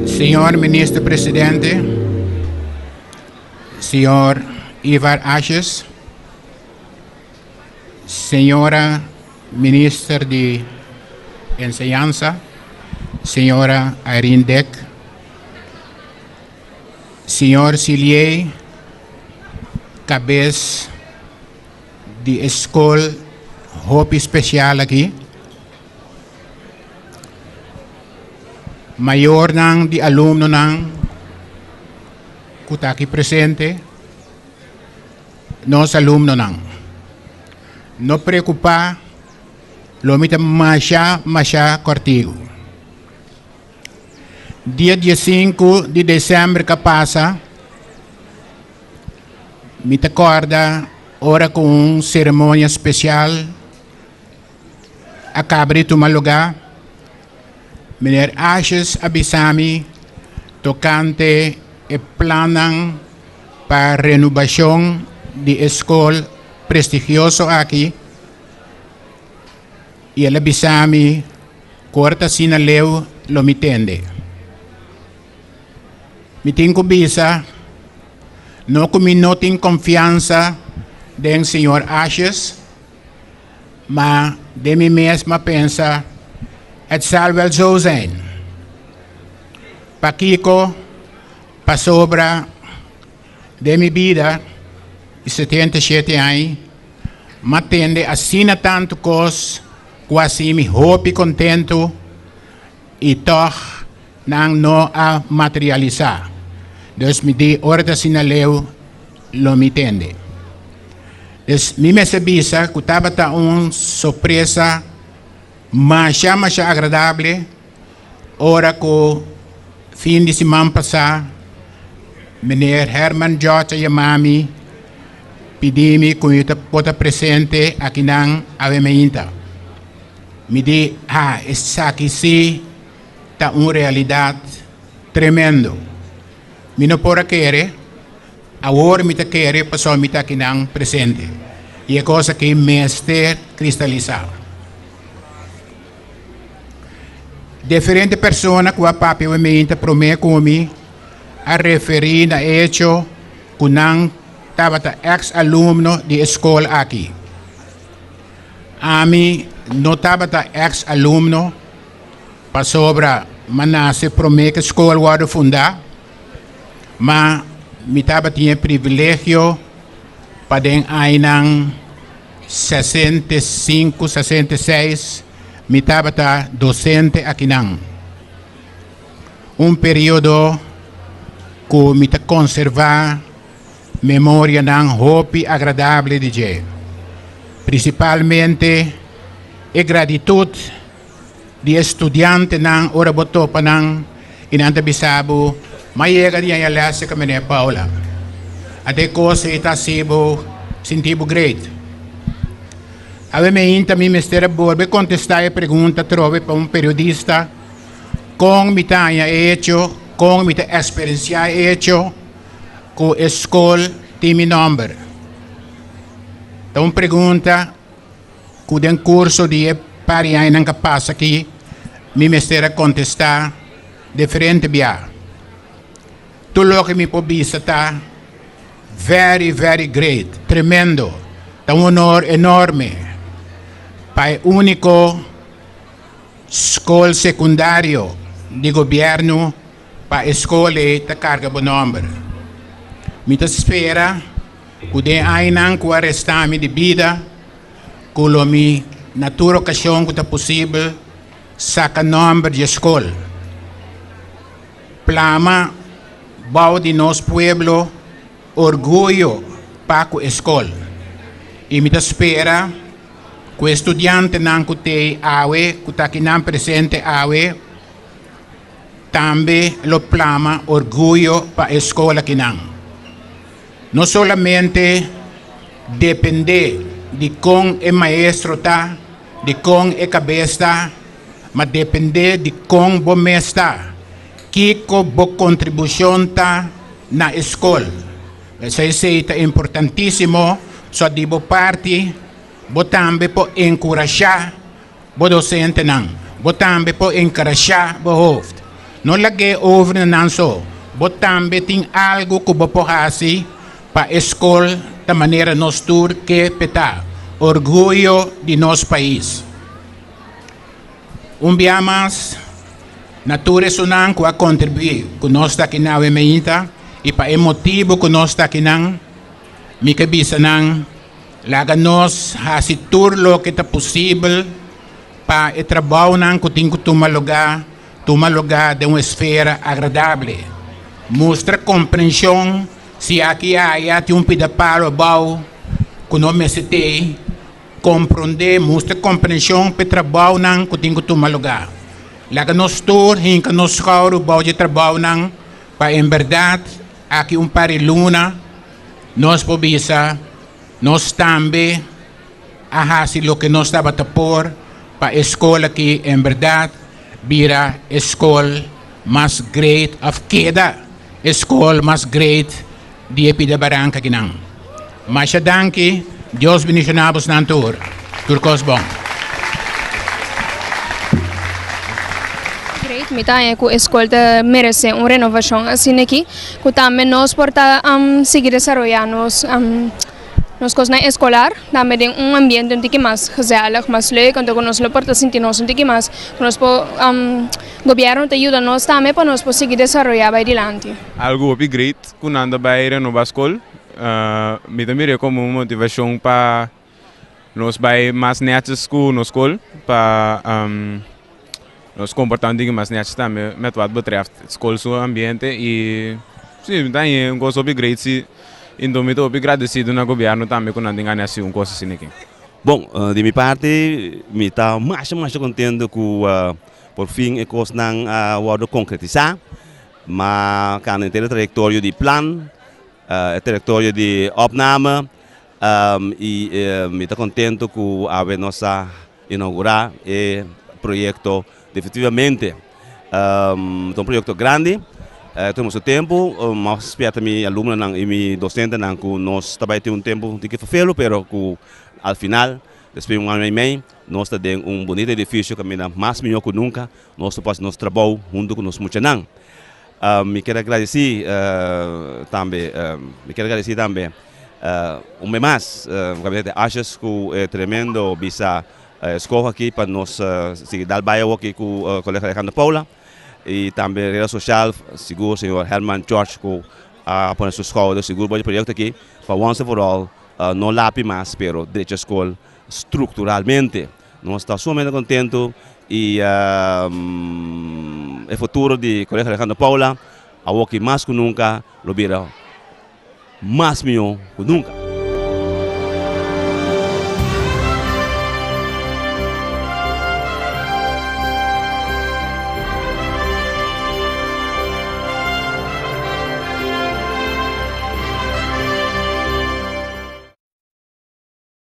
Señor Ministro Presidente, Señor Ivar Ashes, Señora Ministra de Enseñanza, Señora Irene Deck, Señor Cillier, cabeça de escola Hope Especial aqui, maior de aluno que está aqui presente, nós aluno não preocupar, lo mita masha cortigo. Dia 15 de dezembro que passa, me acorda hora com cerimônia especial, acaba de tomar lugar. Meneer Ashes Abisami, tocante e planan para renovação de escola prestigioso aqui. E ele Abisami, corta sina leu, lo mitende. Me tenho bisa, não comi não tenho confiança do senhor Ashes, mas de mim mesma pensa, het zal wel zo zijn. Paquico, pa sobra de mi vida, e 77 anos, matende assina tanto cos, quase me hope contento, e toch não a materializar. Dus me di orta sinaleu, lo me tende. Dus me sabisa, que estava surpresa, mas agradável, ora que fim de semana passada, meneer Herman George Yamami pedi-me que eu possa presente aqui na Avemeinta. Me di, isso aqui sim, está uma realidade tremenda. Me não pode querer, agora me querer, passou me aqui na presente. E é coisa que me está cristalizada. Diferentes pessoas que o papi me promete comigo a referir a hecho que não estava ex-aluno de escola aqui. A mim não estava ex-aluno para sobra manase promete que a escola vai fundar, mas me tinha privilégio para den ainang 65, 66 me estava docente aqui não. Período que me conservar memória não hope agradável de je. Principalmente a gratitude de estudante não ora botou para não inanta bisabo mas chega de análise que me Paula. Até coisa está sentindo great. Avem também mistério borbe contestar a pergunta trove para periodista com me tenha hecho, com me experiência hecho com a escola tem número. Então pergunta que den curso de pariain que passa aqui, me mistério contestar diferente via. Tudo que me pobisa está very, very great, tremendo, tá honor enorme. Para o único escola secundário de governo para a escola de carga de número. Me espera que de ainda que arrestar-me de vida, que o mi natura ocasião que é possível saca número de escola. Plama, bau de nosso pueblo, orgulho para a escola. E me espera que o estudante não que está aqui presente também lo plama orgulho para a escola aqui não solamente depende de como o maestro está, de como a cabeça está, mas depende de como você está, que a contribuição está na escola. Isso é importantíssimo, só de parte. Bo tambe po encourajar bo docente nang botambe po encouragear bo hoofd. No lagi over na nanso. Botambe ting algo ko po hasi pa escola da maneira nos tur que peta. Orgulho de nosso país. Biamas, nature sunang ko a contribuir com nós aqui na Wemeinta e pa emotivo com nós aqui nang mikabisa nang laga nos hasi tur lo que tá possível pa e trabalho nang kuting tumalugar de uma esfera agradável. Mostra compreensão se aqui há um pidaparo bau que não me citei, compreender, mostra compreensão para trabalho nang kuting tumalugar. Laga nos tur, hinka nos kauro bau de trabalho nang pa em verdade aqui pari luna nós pobisa nós também ahasi lo que nós estava por pa escola que em verdade vira escola mais great of queda escola mais great de Epidabaranca ginang. Mas danke Deus bendicionabos nantur. Turcos bom. Great, mitae que a escola merece uma renovação assim aqui, que também nós porta seguir desarrollando nos coisas escolar, também tem ambiente um pouco mais gezellig, mais leuk, então nós lo porta sentir nós um pouco mais, nós governo te ajuda nós também para nós seguir desarrollar vai adiante. Algo great que anda vai renovar a escola, me também como uma motivação para nós vai mais netos com na escola, para nós comportamos mais netos também, met wat betreft escola seu ambiente e sim, daí gosto great se então me estou agradecido no governo também quando andam nessa coisa assim aqui. Bom, de minha parte, me está mais contente que por fim a coisa não vai concretizar, mas can o trajetório de plano, o trajetório de opname e me está contente que a nossa inaugurar o projeto definitivamente um projeto grande. Temos o tempo, mas espero que aluno e mi docente que nós também temos tempo de fazer, pero que ao final, depois de ano e meio, nós temos bonito edifício que é mais melhor que nunca, nós fazemos nosso trabalho junto com nós muito não. Me quero agradecer também, mais, o gabinete achas que é tremendo bisa escola aqui para nós seguir dar bairro aqui com o colega Alejandro Paula. E também a rede social, seguro o senhor Herman George, que põe sua escola, seguro o projeto aqui, para once for all, não lápis mais, pero direito à escola estruturalmente. Nós estamos somente contentos e o futuro de colega Alejandro Paula, a que mais que nunca, lo virá mais melhor que nunca.